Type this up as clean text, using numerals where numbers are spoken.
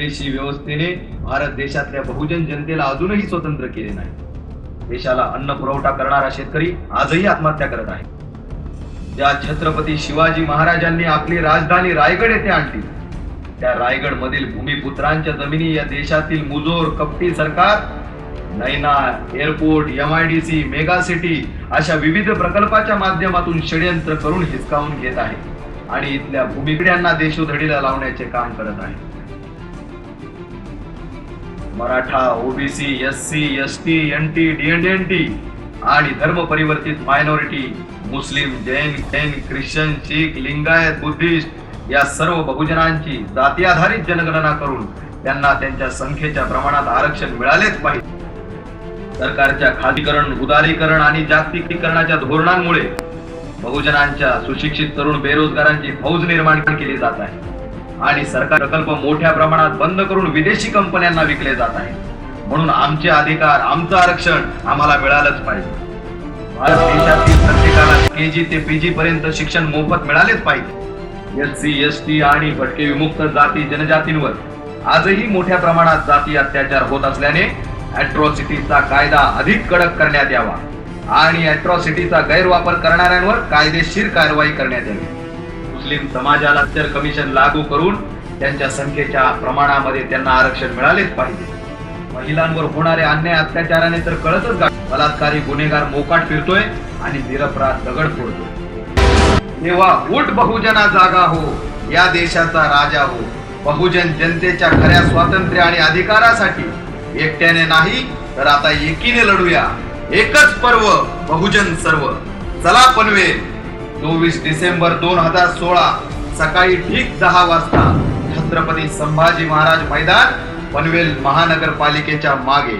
विदेशी व्यवस्थेने भारत देशातल्या बहुजन जनतेला अजूनही स्वतंत्र केले नाही। देशाला अन्न पुरवठा करणारा शेतकरी आजही आत्महत्या करत आहे। ज्या छत्रपती शिवाजी महाराजांनी आपली राजधानी रायगड येथे आणली, त्या रायगड मधील भूमिपुत्रांच्या जमिनी या देशातील मुजोर कपटी सरकार नैना, एअरपोर्ट, MIDC, मेगा सिटी अशा विविध प्रकल्पाच्या माध्यमातून षडयंत्र करून हिसकावून घेत आहे आणि इथल्या भूमिपिढ्यांना देशोधडीला लावण्याचे काम करत आहे। Maratha, OBC, SC, ST, NT, DNT आणि धर्म परिवर्तित मायनॉरिटी, मुस्लिम, जैन, ख्रिश्चन, शीख, लिंगायत, बुद्धिस्ट या सर्व बहुजनांची जाती आधारित जनगणना करून त्यांना त्यांच्या संख्येच्या प्रमाणात आरक्षण मिळालेच पाहिजे। सरकारच्या खासगीकरण, उदारीकरण आणि जागतिकीकरणाच्या धोरणांमुळे बहुजनांच्या सुशिक्षित तरुण बेरोजगारांची फौज निर्माण केली जात आहे आणि सरकार प्रकल्प मोठ्या प्रमाणात बंद करून विदेशी कंपन्यांना विकले जात आहे। म्हणून आमचे अधिकार, आमचं आरक्षण आम्हाला मिळालंच पाहिजे। भारत देशातील प्रत्येकाला KG ते PG पर्यंत शिक्षण मोफत मिळालेच पाहिजे। SC, ST आणि भटके विमुक्त जाती जनजातींवर आजही मोठ्या प्रमाणात जाती अत्याचार होत असल्याने अॅट्रॉसिटीचा कायदा अधिक कडक करण्यात यावा आणि अॅट्रॉसिटीचा गैरवापर करणाऱ्यांवर कायदेशीर कारवाई करण्यात यावी। मुस्लिम समाजाला कमिशन लागू करून त्यांच्या संख्येच्या प्रमाणामध्ये त्यांना आरक्षण मिळालेच पाहिजे। महिलांवर होणारे अन्याय अत्याचाराने तर कळतच बलात्कारी गुन्हेगार मोकाट फिरतोय आणि निरपराध दगड फोडतोय। तेव्हा उठ बहुजना जागा हो, या देशाचा राजा हो। बहुजन जनतेच्या खऱ्या स्वातंत्र्य आणि अधिकारासाठी एकट्याने नाही तर आता एकीने लढूया। एकच पर्व, बहुजन सर्व। चला पनवेल, 24 डिसेंबर 2016 सकाळी ठीक 10 वाजता छत्रपती संभाजी महाराज मैदान, पनवेल महानगरपालिकेच्या मागे।